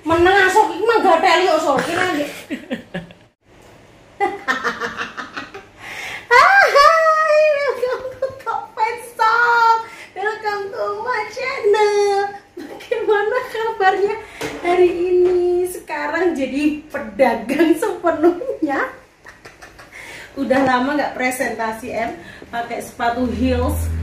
Menang asok iki mah gateli kok sok iki. Hai, welcome to Top Pet Shop. Welcome to my channel. Bagaimana kabarnya hari ini? Sekarang jadi pedagang sepenuhnya. Udah lama nggak presentasi pakai sepatu heels.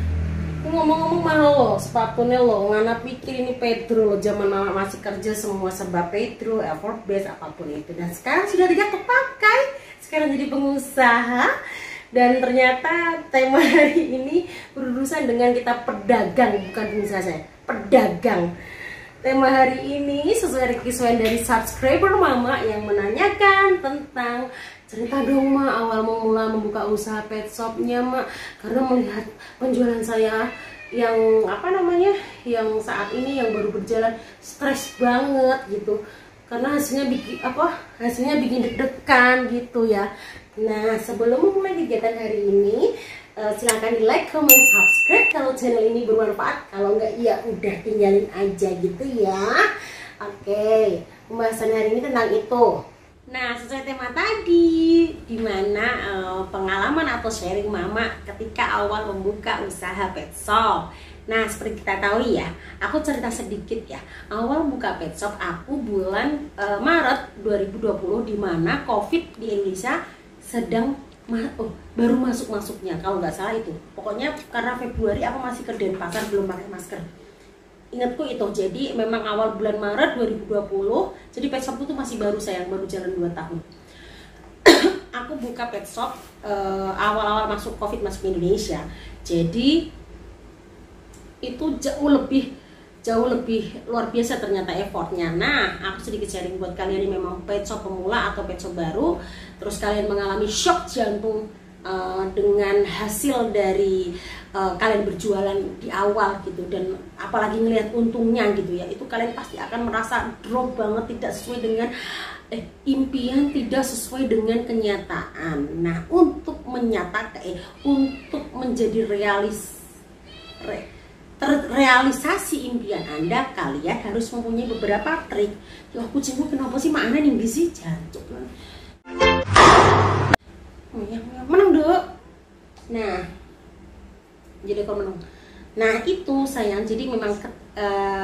Ngomong-ngomong mahal loh sepatunya loh, ngana pikir ini Pedro loh, zaman mama masih kerja semua serba Pedro, effort base apapun itu. Dan sekarang sudah tidak kepakai, sekarang jadi pengusaha. Dan ternyata tema hari ini berurusan dengan kita pedagang, bukan pengusaha saya, pedagang. Tema hari ini sesuai requestan dari subscriber mama yang menanyakan tentang cerita dong mak, awal memula membuka usaha pet shopnya mak, karena melihat penjualan saya yang yang saat ini yang baru berjalan stres banget gitu, karena hasilnya bikin deg-degan gitu ya. Nah, sebelum memulai kegiatan hari ini, silahkan di like, comment, subscribe kalau channel ini bermanfaat. Kalau enggak ya udah tinggalin aja gitu ya. Oke, pembahasan hari ini tentang itu. Nah, sesuai tema tadi, dimana pengalaman atau sharing mama ketika awal membuka usaha pet shop. Nah, seperti kita tahu ya, aku cerita sedikit ya. Awal buka pet shop aku bulan Maret 2020, dimana COVID di Indonesia sedang baru masuknya, kalau nggak salah itu. Pokoknya karena Februari aku masih ke Denpasar belum pakai masker. Ingatku itu, jadi memang awal bulan Maret 2020, jadi pet shop itu masih baru baru jalan 2 tahun. Aku buka pet shop awal-awal masuk COVID masuk ke Indonesia. Jadi itu jauh lebih luar biasa ternyata effortnya. Nah, aku sedikit sharing buat kalian yang memang pet shop pemula atau pet shop baru, terus kalian mengalami shock jantung dengan hasil dari kalian berjualan di awal gitu, dan apalagi ngelihat untungnya gitu ya, itu kalian pasti akan merasa drop banget, tidak sesuai dengan impian, tidak sesuai dengan kenyataan. Nah, untuk untuk menjadi terrealisasi impian Anda, kalian harus mempunyai beberapa trik. Ya kucingku kenapa sih makna nih sih jancuk. Menang dok. Nah, jadi kalau menang. Nah itu sayang. Jadi memang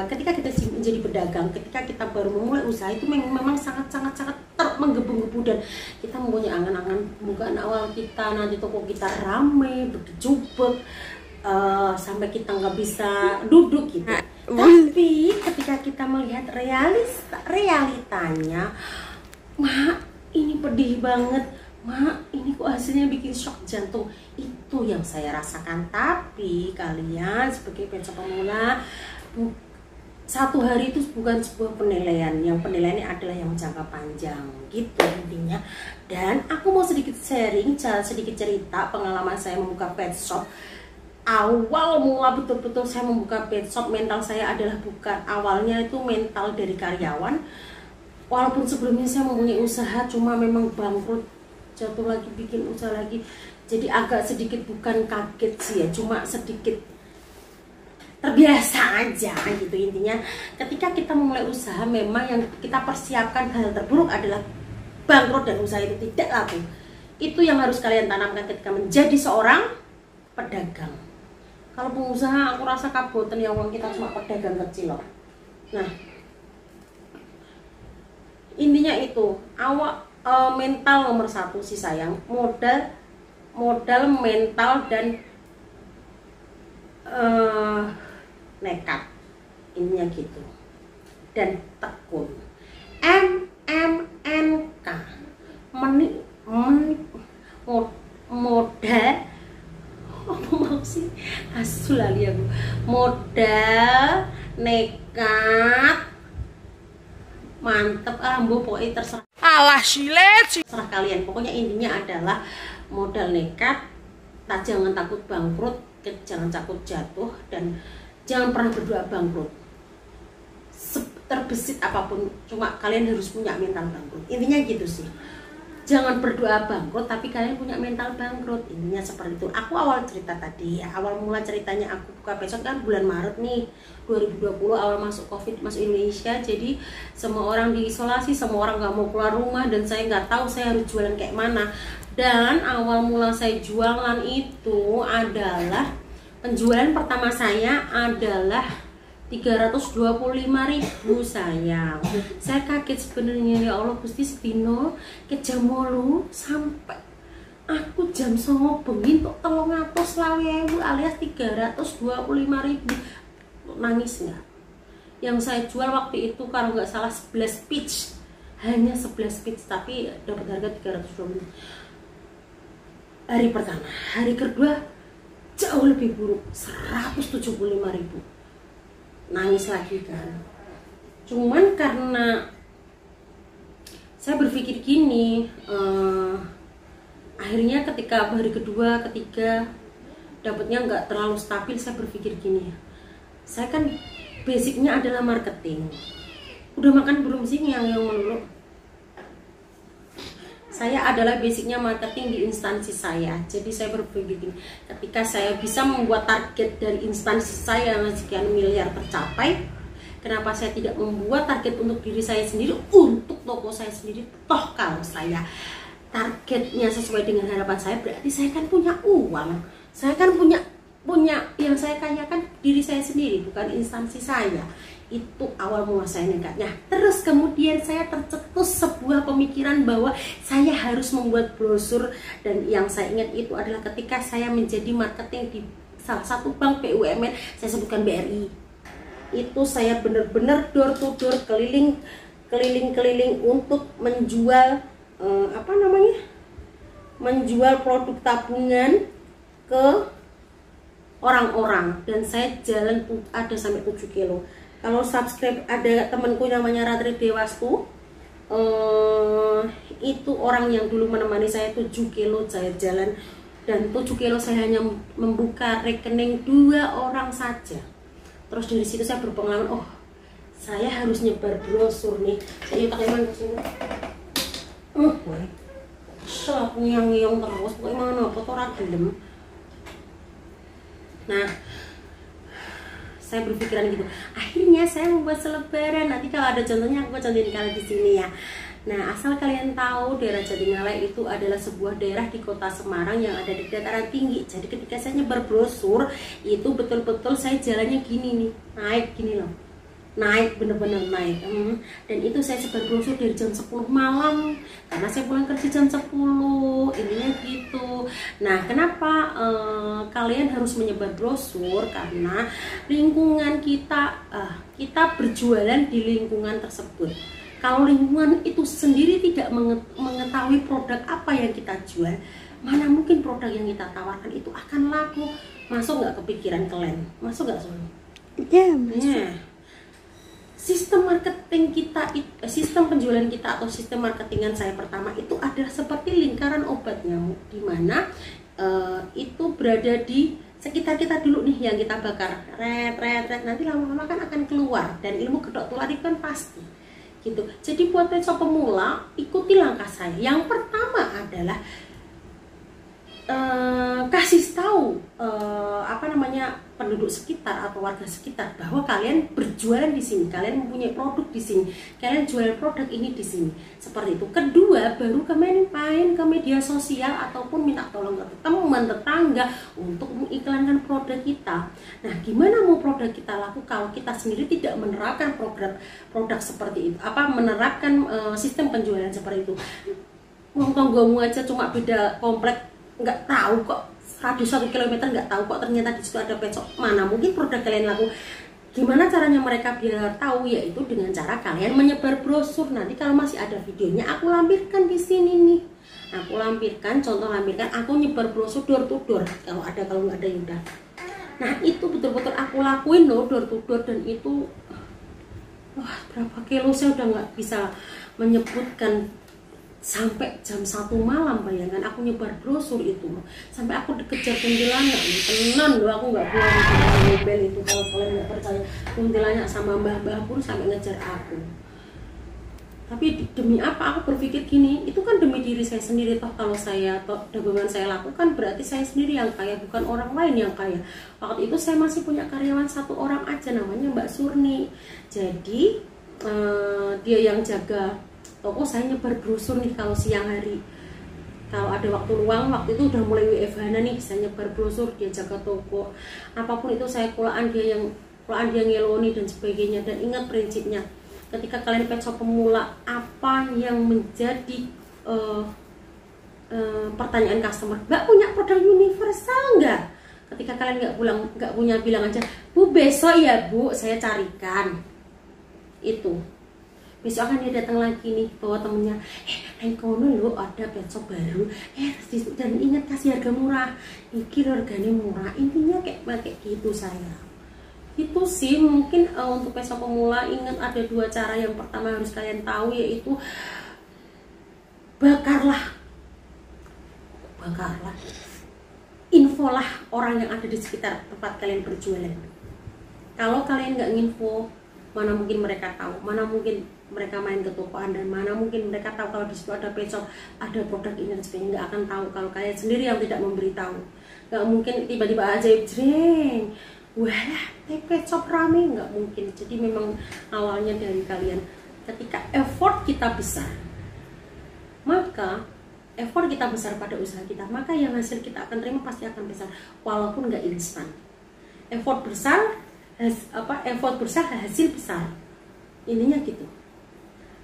ketika kita menjadi pedagang, ketika kita baru memulai usaha itu memang sangat menggebu-gebu, dan kita mempunyai angan-angan bukaan awal kita nanti toko kita rame berjubel sampai kita nggak bisa duduk gitu. Tapi ketika kita melihat realitanya, mak ini pedih banget. Mak, ini kok hasilnya bikin shock jantung. Itu yang saya rasakan. Tapi kalian sebagai pet shop pemula, satu hari itu bukan sebuah penilaian. Yang penilaiannya adalah yang jangka panjang gitu intinya. Dan aku mau sedikit sharing, sedikit cerita pengalaman saya membuka pet shop. Awal mula betul-betul saya membuka pet shop, mental saya adalah bukan awalnya itu mental dari karyawan. Walaupun sebelumnya saya mempunyai usaha, cuma memang bangkrut, jatuh lagi, bikin usaha lagi. Jadi agak sedikit bukan kaget sih ya, cuma sedikit terbiasa aja gitu intinya. Ketika kita memulai usaha, memang yang kita persiapkan hal terburuk adalah bangkrut dan usaha itu tidak laku. Itu yang harus kalian tanamkan ketika menjadi seorang pedagang. Kalau pengusaha aku rasa kabotan ya, uang kita cuma pedagang kecil loh. Nah, intinya itu mental nomor satu sih sayang, modal mental dan nekat, ininya gitu, dan tekun. MMNK modal apa mau sih asulali aku, modal nekat mantep ambo, pokoknya terserah. Alah silet, terserah kalian, pokoknya intinya adalah modal nekat, jangan takut bangkrut, jangan takut jatuh, dan jangan pernah berdoa bangkrut. Terbesit apapun, cuma kalian harus punya mental bangkrut. Intinya gitu sih. Jangan berdoa bangkrut, tapi kalian punya mental bangkrut. Intinya seperti itu. Aku awal cerita tadi ya, awal mula ceritanya aku buka pecot kan bulan Maret nih 2020, awal masuk COVID masuk Indonesia. Jadi semua orang diisolasi, semua orang nggak mau keluar rumah, dan saya nggak tahu saya harus jualan kayak mana. Dan awal mula saya jualan itu adalah, penjualan pertama saya adalah 325.000 sayang. Saya kaget sebenarnya, ya Allah Gusti, sedino ke jam 8 sampai aku jam 9 bengi untuk 320.000 alias 325.000. Nangis nggak? Yang saya jual waktu itu kalau nggak salah 11 pitch, hanya 11 pitch, tapi dapat harga 320. Hari pertama, hari kedua jauh lebih buruk, 175.000. Nangis lagi kan. Cuman karena saya berpikir gini, akhirnya ketika hari kedua, ketiga dapatnya nggak terlalu stabil, saya berpikir gini, saya kan basicnya adalah marketing. Udah makan belum sih yang melulu? Saya adalah basicnya marketing di instansi saya. Jadi saya berpikir ketika saya bisa membuat target dari instansi saya yang sekian miliar tercapai, kenapa saya tidak membuat target untuk diri saya sendiri, untuk toko saya sendiri? Toh kalau saya targetnya sesuai dengan harapan saya, berarti saya kan punya uang. Saya kan punya yang saya kayakan diri saya sendiri, bukan instansi saya. Itu awal mula saya nekatnya. Terus kemudian saya tercetus sebuah pemikiran bahwa saya harus membuat brosur, dan yang saya ingat itu adalah ketika saya menjadi marketing di salah satu bank BUMN, saya sebutkan BRI. Itu saya benar-benar door to door, keliling untuk menjual menjual produk tabungan ke orang-orang, dan saya jalan ada sampai 7 kilo. Kalau subscribe, ada temanku namanya Ratri Dewastu, itu orang yang dulu menemani saya 7 kilo saya jalan, dan 7 kilo saya hanya membuka rekening 2 orang saja. Terus dari situ saya berpengalaman, oh saya harus nyebar brosur nih. Saya pakai mana sini? Sok ngiang-ngiang terus, bagaimana foto ragilem. Nah, saya berpikiran gitu. Akhirnya saya membuat selebaran. Nanti kalau ada contohnya aku contohin kalian di sini ya. Nah, asal kalian tahu, daerah Jatingalai itu adalah sebuah daerah di kota Semarang yang ada di dataran tinggi. Jadi ketika saya nyebar brosur, itu betul-betul saya jalannya gini nih, naik gini loh. Naik, bener-bener naik. Dan itu saya sebar brosur dari jam 10 malam, karena saya pulang kerja jam 10. Intinya gitu. Nah, kenapa kalian harus menyebar brosur? Karena lingkungan kita berjualan di lingkungan tersebut. Kalau lingkungan itu sendiri tidak mengetahui produk apa yang kita jual, mana mungkin produk yang kita tawarkan itu akan laku. Masuk nggak kepikiran kalian? Masuk nggak soalnya? Ya, masuk. Yeah. Sistem marketing kita, sistem penjualan kita atau sistem marketingan saya pertama itu adalah seperti lingkaran obat nyamuk, di mana itu berada di sekitar kita dulu nih, yang kita bakar, nanti lama-lama kan akan keluar, dan ilmu kedok tular itu kan pasti gitu. Jadi buat pecot pemula, ikuti langkah saya. Yang pertama adalah kasih tahu penduduk sekitar atau warga sekitar bahwa kalian berjualan di sini, kalian mempunyai produk di sini, kalian jual produk ini di sini, seperti itu. Kedua, baru main ke media sosial ataupun minta tolong ke teman tetangga untuk mengiklankan produk kita. Nah, gimana mau produk kita laku kalau kita sendiri tidak menerapkan produk seperti itu, menerapkan sistem penjualan seperti itu? Wong tonggomu aja cuma beda komplek, nggak tahu kok, radius 1 kilometer nggak tahu kok ternyata di situ ada pecok, mana mungkin produk kalian laku. Gimana caranya mereka biar tahu? Yaitu dengan cara kalian menyebar brosur. Nanti kalau masih ada videonya aku lampirkan di sini nih, aku lampirkan, contoh lampirkan aku nyebar brosur door to door, kalau nggak ada yaudah. Nah, itu betul-betul aku lakuin loh, door to door, dan itu wah, berapa kilo saya udah nggak bisa menyebutkan. Sampai jam 1 malam, bayangkan aku nyebar brosur itu loh. Sampai aku dikejar kuntilanak, tenan loh, aku nggak pulang di mobil itu. Kalau kalian nggak percaya, kuntilanak sama mbah-mbah pun sampai ngejar aku. Tapi demi apa aku berpikir gini, itu kan demi diri saya sendiri. Toh kalau saya dagangan saya lakukan berarti saya sendiri yang kaya, bukan orang lain yang kaya. Waktu itu saya masih punya karyawan 1 orang aja, namanya Mbak Surni. Jadi dia yang jaga toko, saya nyebar brosur nih kalau siang hari. Kalau ada waktu luang, waktu itu udah mulai WFH nih, saya nyebar brosur, dia jaga toko. Apapun itu saya kulaan, dia ngeloni dan sebagainya. Dan ingat prinsipnya, ketika kalian pet shop pemula, apa yang menjadi pertanyaan customer? Mbak punya produk universal nggak? Ketika kalian nggak punya, bilang aja, Bu besok ya Bu saya carikan. Itu besok akan dia datang lagi nih bawa temennya, neng kono lo ada pet shop baru, dan ingat kasih harga murah, iki harganya murah. Intinya kayak gitu saya. Itu sih mungkin untuk pet shop pemula. Ingat ada 2 cara. Yang pertama harus kalian tahu, yaitu bakarlah, infolah orang yang ada di sekitar tempat kalian berjualan. Kalau kalian nggak nginfo, mana mungkin mereka tahu, mana mungkin mereka main ke toko Anda, mana mungkin mereka tahu kalau di situ ada pet shop, ada produk ini dan sebagainya. Nggak akan tahu kalau kalian sendiri yang tidak memberitahu. Nggak mungkin tiba-tiba aja jreng, wah pet shop rame, nggak mungkin. Jadi memang awalnya dari kalian. Ketika effort kita besar, maka effort kita besar pada usaha kita, maka yang hasil kita akan terima pasti akan besar, walaupun nggak instan. Effort besar hasil besar. Ininya gitu.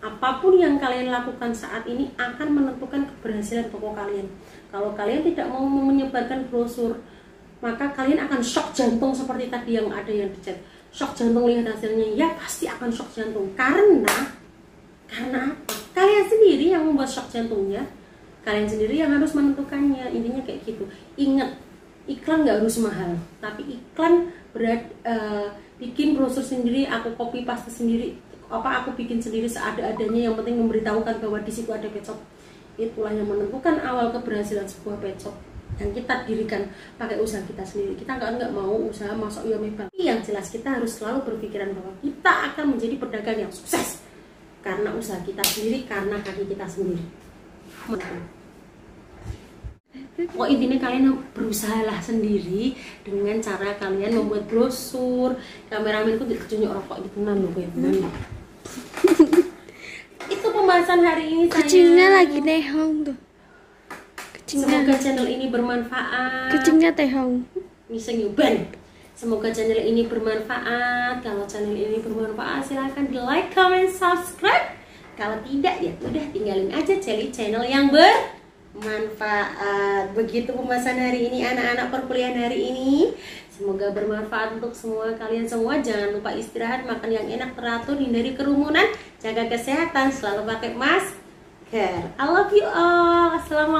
Apapun yang kalian lakukan saat ini akan menentukan keberhasilan toko kalian. Kalau kalian tidak mau menyebarkan brosur, maka kalian akan shock jantung seperti tadi yang ada yang di chat. Shock jantung lihat hasilnya, ya pasti akan shock jantung. Karena apa? Kalian sendiri yang membuat shock jantungnya, kalian sendiri yang harus menentukannya. Intinya kayak gitu. Ingat, iklan nggak harus mahal, tapi iklan bikin brosur sendiri, aku copy paste sendiri, aku bikin sendiri seada-adanya. Yang penting memberitahukan bahwa di situ ada pet shop. Itulah yang menentukan awal keberhasilan sebuah pet shop yang kita dirikan pakai usaha kita sendiri. Kita nggak mau usaha masuk Yomebang. Yang jelas kita harus selalu berpikiran bahwa kita akan menjadi pedagang yang sukses karena usaha kita sendiri, karena kaki kita sendiri. Oh, intinya kalian berusahalah sendiri dengan cara kalian membuat brosur. Kameramenku tunjuk rokok gitu loh kayak gimana. Itu pembahasan hari ini saya. Kucingnya lagi nehong tuh. Semoga channel ini bermanfaat. Kucingnya tehong. Bisa nyuban. Semoga channel ini bermanfaat. Kalau channel ini bermanfaat, silahkan di like, comment, subscribe. Kalau tidak ya udah tinggalin aja, cari channel yang bermanfaat. Begitu pembahasan hari ini, anak-anak perkuliahan hari ini. Semoga bermanfaat untuk semua kalian semua. Jangan lupa istirahat, makan yang enak, teratur, hindari kerumunan, jaga kesehatan, selalu pakai masker. I love you all. Assalamualaikum.